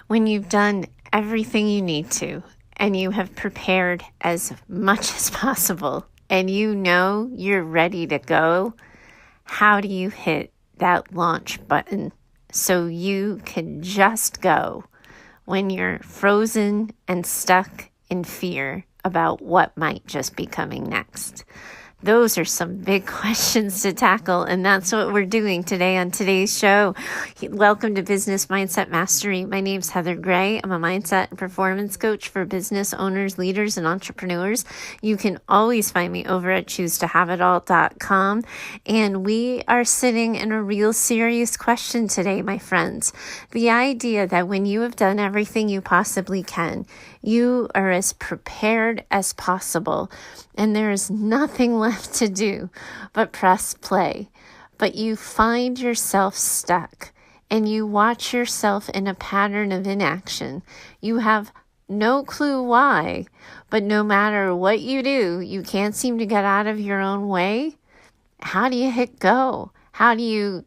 When you've done everything you need to and you have prepared as much as possible and you know you're ready to go, how do you hit that launch button so you can just go when you're frozen and stuck in fear about what might just be coming next? Those are some big questions to tackle, and that's what we're doing today on today's show. Welcome to Business Mindset Mastery. My name's Heather Gray. I'm a mindset and performance coach for business owners, leaders, and entrepreneurs. You can always find me over at choosetohaveitall.com. And we are sitting in a real serious question today, my friends. The idea that when you have done everything you possibly can, you are as prepared as possible, and there is nothing left to do but press play. But you find yourself stuck, and you watch yourself in a pattern of inaction. You have no clue why, but no matter what you do, you can't seem to get out of your own way. How do you hit go? How do you,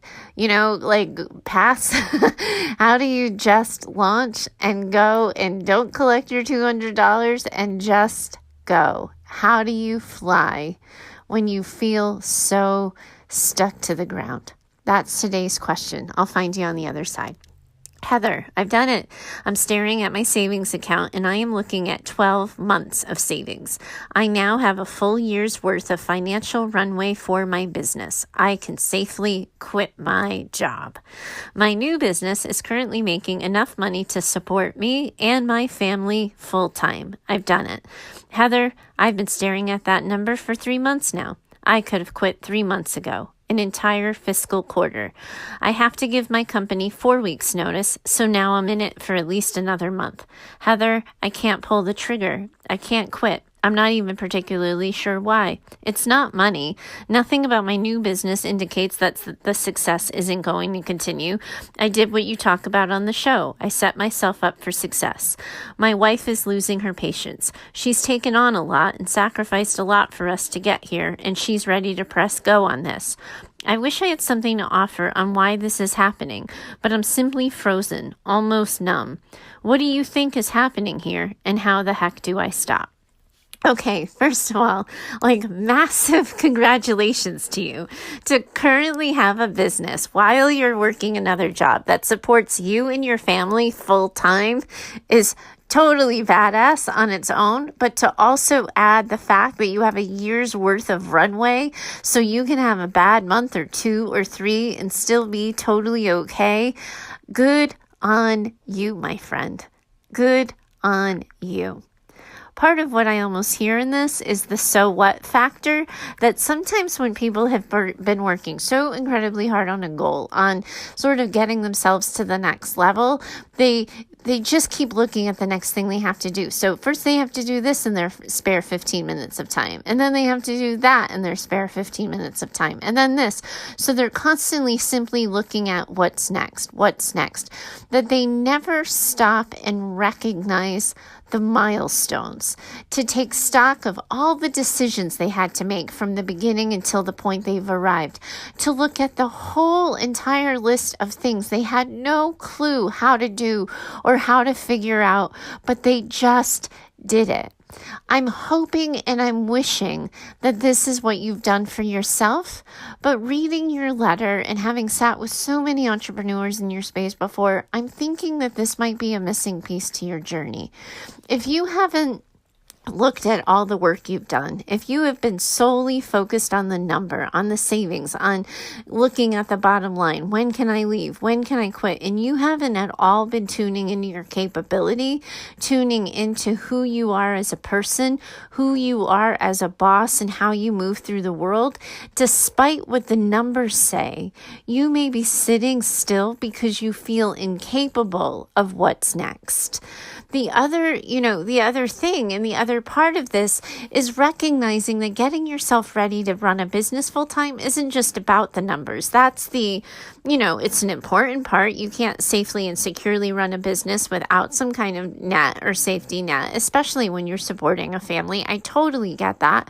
pass? How do you just launch and go and don't collect your $200 and just go? How do you fly when you feel so stuck to the ground? That's today's question. I'll find you on the other side. Heather, I've done it. I'm staring at my savings account and I am looking at 12 months of savings. I now have a full year's worth of financial runway for my business. I can safely quit my job. My new business is currently making enough money to support me and my family full time. I've done it. Heather, I've been staring at that number for 3 months now. I could have quit 3 months ago. An entire fiscal quarter. I have to give my company 4 weeks notice, so now I'm in it for at least another month. Heather, I can't pull the trigger. I can't quit. I'm not even particularly sure why. It's not money. Nothing about my new business indicates that the success isn't going to continue. I did what you talk about on the show. I set myself up for success. My wife is losing her patience. She's taken on a lot and sacrificed a lot for us to get here, and she's ready to press go on this. I wish I had something to offer on why this is happening, but I'm simply frozen, almost numb. What do you think is happening here, and how the heck do I stop? Okay, first of all, massive congratulations to you to currently have a business while you're working another job that supports you and your family full time is totally badass on its own, but to also add the fact that you have a year's worth of runway so you can have a bad month or 2 or 3 and still be totally okay. Good on you, my friend. Good on you. Part of what I almost hear in this is the so what factor, that sometimes when people have been working so incredibly hard on a goal, on sort of getting themselves to the next level, they just keep looking at the next thing they have to do. So first they have to do this in their spare 15 minutes of time. And then they have to do that in their spare 15 minutes of time. And then this. So they're constantly simply looking at what's next, that they never stop and recognize the milestones, to take stock of all the decisions they had to make from the beginning until the point they've arrived, to look at the whole entire list of things they had no clue how to do or how to figure out, but they just did it. I'm hoping and I'm wishing that this is what you've done for yourself, but reading your letter and having sat with so many entrepreneurs in your space before, I'm thinking that this might be a missing piece to your journey. If you haven't looked at all the work you've done, if you have been solely focused on the number, on the savings, on looking at the bottom line, when can I leave? When can I quit? And you haven't at all been tuning into your capability, tuning into who you are as a person, who you are as a boss, and how you move through the world, despite what the numbers say, you may be sitting still because you feel incapable of what's next. The other thing and the other other part of this is recognizing that getting yourself ready to run a business full time isn't just about the numbers. That's it's an important part. You can't safely and securely run a business without some kind of net or safety net, especially when you're supporting a family. I totally get that.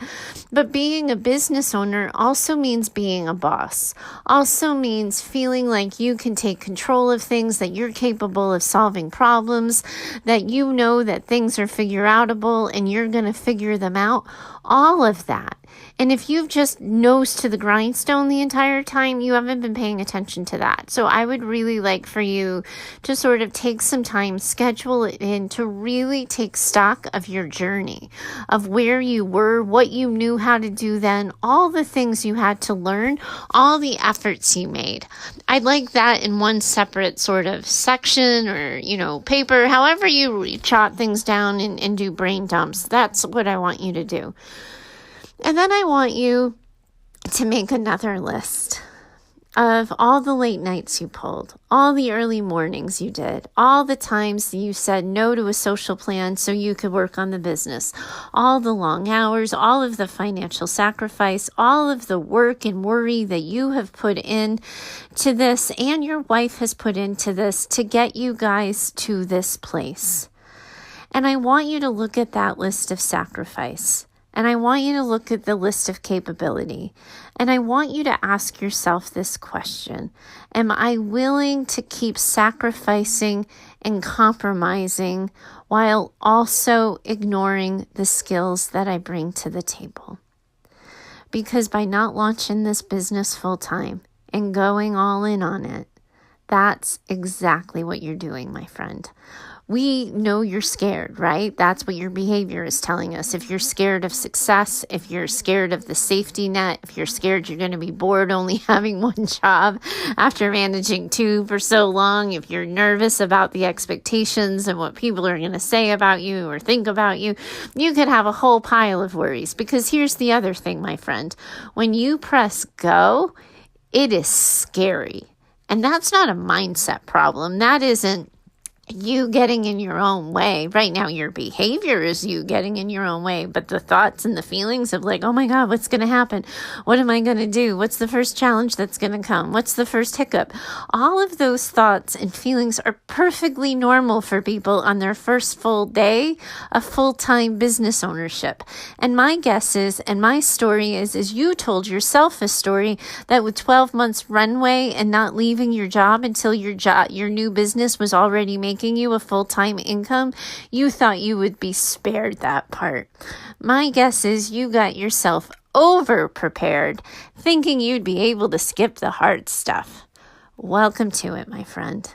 But being a business owner also means being a boss, also means feeling like you can take control of things, that you're capable of solving problems, that you know that things are figure outable and you're going to figure them out, all of that. And if you've just nose to the grindstone the entire time, you haven't been paying attention to that. So I would really like for you to sort of take some time, schedule it in, to really take stock of your journey, of where you were, what you knew how to do then, all the things you had to learn, all the efforts you made. I'd like that in one separate sort of section or, paper, however you chop things down and do brain dumps. That's what I want you to do. And then I want you to make another list of all the late nights you pulled, all the early mornings you did, all the times you said no to a social plan so you could work on the business, all the long hours, all of the financial sacrifice, all of the work and worry that you have put in to this and your wife has put into this to get you guys to this place. And I want you to look at that list of sacrifice. And I want you to look at the list of capability. And I want you to ask yourself this question. Am I willing to keep sacrificing and compromising while also ignoring the skills that I bring to the table? Because by not launching this business full time and going all in on it, that's exactly what you're doing, my friend. We know you're scared, right? That's what your behavior is telling us. If you're scared of success, if you're scared of the safety net, if you're scared you're going to be bored only having one job after managing two for so long, if you're nervous about the expectations and what people are going to say about you or think about you, you could have a whole pile of worries. Because here's the other thing, my friend. When you press go, it is scary. And that's not a mindset problem. That isn't you getting in your own way. Right now, your behavior is you getting in your own way, but the thoughts and the feelings of like, oh my God, what's going to happen? What am I going to do? What's the first challenge that's going to come? What's the first hiccup? All of those thoughts and feelings are perfectly normal for people on their first full day of full-time business ownership. And my guess is, and my story is you told yourself a story that with 12 months runway and not leaving your job until your new business was already making you a full-time income, you thought you would be spared that part. My guess is you got yourself over-prepared, thinking you'd be able to skip the hard stuff. Welcome to it, my friend.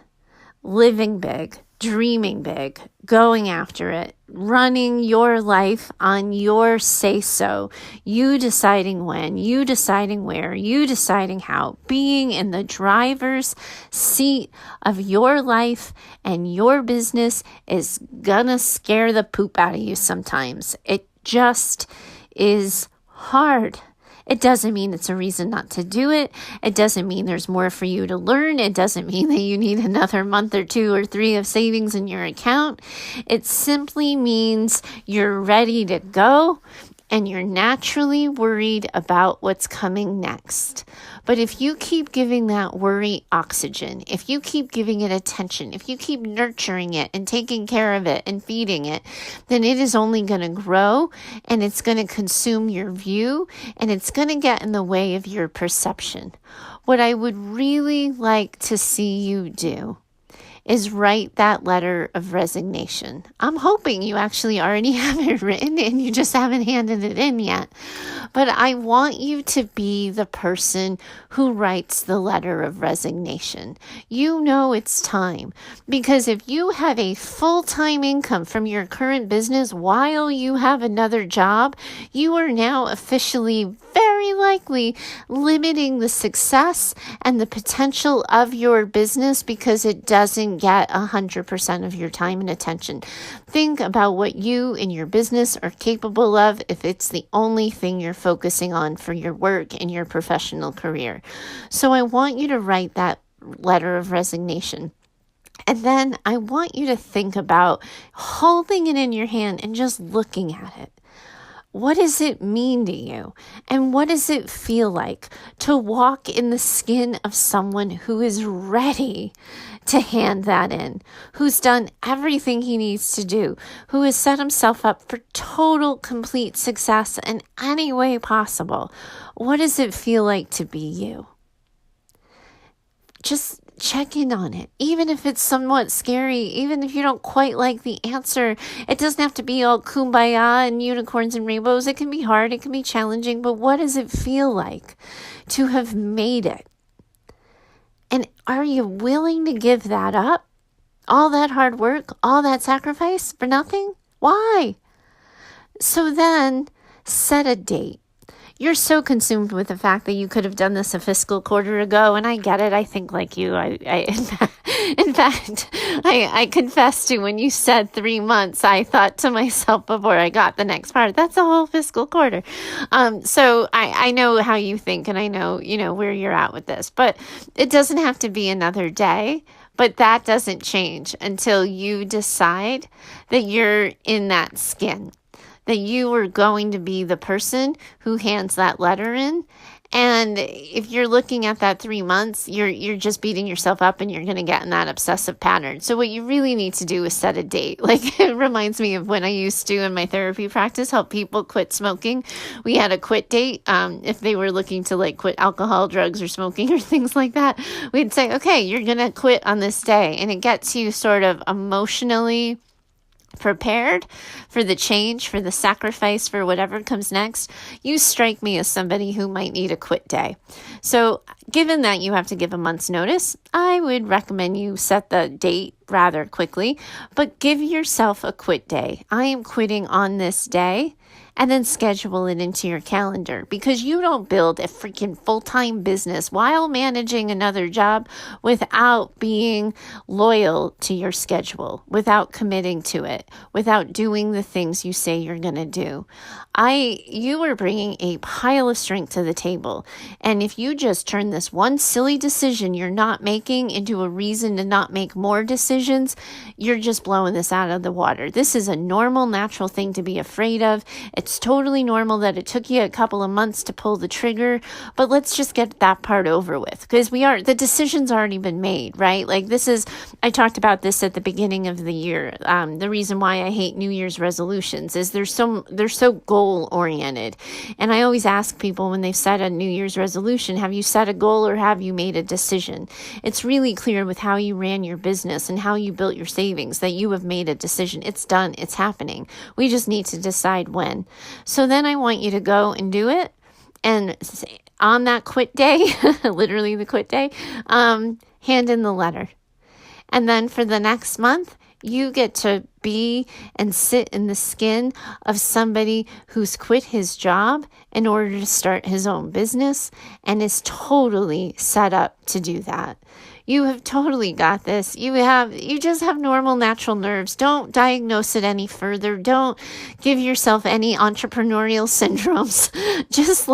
Living big, dreaming big, going after it, running your life on your say-so, you deciding when, you deciding where, you deciding how, being in the driver's seat of your life and your business is gonna scare the poop out of you sometimes. It just is hard. It doesn't mean it's a reason not to do it. It doesn't mean there's more for you to learn. It doesn't mean that you need another month or 2 or 3 of savings in your account. It simply means you're ready to go and you're naturally worried about what's coming next. But if you keep giving that worry oxygen, if you keep giving it attention, if you keep nurturing it and taking care of it and feeding it, then it is only going to grow and it's going to consume your view and it's going to get in the way of your perception. What I would really like to see you do is write that letter of resignation. I'm hoping you actually already have it written and you just haven't handed it in yet. But I want you to be the person who writes the letter of resignation. You know it's time. Because if you have a full-time income from your current business while you have another job, you are now officially very likely limiting the success and the potential of your business because it doesn't get 100% of your time and attention. Think about what you and your business are capable of if it's the only thing you're focusing on for your work and your professional career. So I want you to write that letter of resignation. And then I want you to think about holding it in your hand and just looking at it. What does it mean to you? And what does it feel like to walk in the skin of someone who is ready to hand that in, who's done everything he needs to do, who has set himself up for total, complete success in any way possible? What does it feel like to be you? Just check in on it, even if it's somewhat scary, even if you don't quite like the answer. It doesn't have to be all kumbaya and unicorns and rainbows. It can be hard, it can be challenging, but what does it feel like to have made it? And are you willing to give that up? All that hard work, all that sacrifice for nothing? Why? So then set a date. You're so consumed with the fact that you could have done this a fiscal quarter ago, and I get it. I think like you. In fact, I confess to when you said 3 months, I thought to myself before I got the next part, that's a whole fiscal quarter. So I know how you think, and I know, where you're at with this, but it doesn't have to be another day. But that doesn't change until you decide that you're in that skin, that you are going to be the person who hands that letter in. And if you're looking at that 3 months, you're just beating yourself up and you're going to get in that obsessive pattern. So what you really need to do is set a date. Like, it reminds me of when I used to, in my therapy practice, help people quit smoking. We had a quit date. If they were looking to quit alcohol, drugs, or smoking or things like that, we'd say, okay, you're going to quit on this day. And it gets you sort of emotionally prepared for the change, for the sacrifice, for whatever comes next. You strike me as somebody who might need a quit day. So given that you have to give a month's notice, I would recommend you set the date rather quickly, but give yourself a quit day. I am quitting on this day. And then schedule it into your calendar, because you don't build a freaking full-time business while managing another job without being loyal to your schedule, without committing to it, without doing the things you say you're going to do. You are bringing a pile of strength to the table. And if you just turn this one silly decision you're not making into a reason to not make more decisions, you're just blowing this out of the water. This is a normal, natural thing to be afraid of. It's totally normal that it took you a couple of months to pull the trigger, but let's just get that part over with, because the decision's already been made, right? I talked about this at the beginning of the year. The reason why I hate New Year's resolutions is they're so goal oriented. And I always ask people when they've set a New Year's resolution, have you set a goal or have you made a decision? It's really clear with how you ran your business and how you built your savings that you have made a decision. It's done. It's happening. We just need to decide when. So then I want you to go and do it. And on that quit day, literally the quit day, hand in the letter. And then for the next month, you get to be and sit in the skin of somebody who's quit his job in order to start his own business and is totally set up to do that. You have totally got this. You just have normal, natural nerves. Don't diagnose it any further. Don't give yourself any entrepreneurial syndromes. Just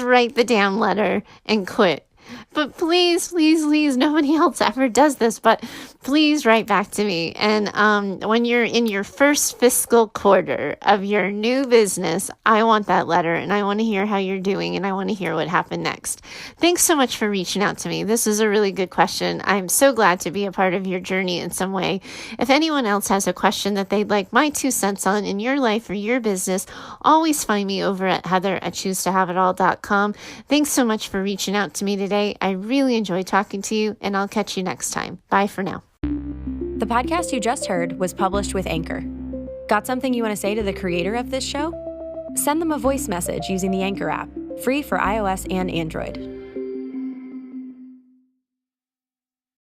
write the damn letter and quit. But please, please, please, nobody else ever does this, but please write back to me. And when you're in your first fiscal quarter of your new business, I want that letter, and I want to hear how you're doing, and I want to hear what happened next. Thanks so much for reaching out to me. This is a really good question. I'm so glad to be a part of your journey in some way. If anyone else has a question that they'd like my 2 cents on in your life or your business, always find me over at heather@choosetohaveitall.com. Thanks so much for reaching out to me today. I really enjoyed talking to you, and I'll catch you next time. Bye for now. The podcast you just heard was published with Anchor. Got something you want to say to the creator of this show? Send them a voice message using the Anchor app, free for iOS and Android.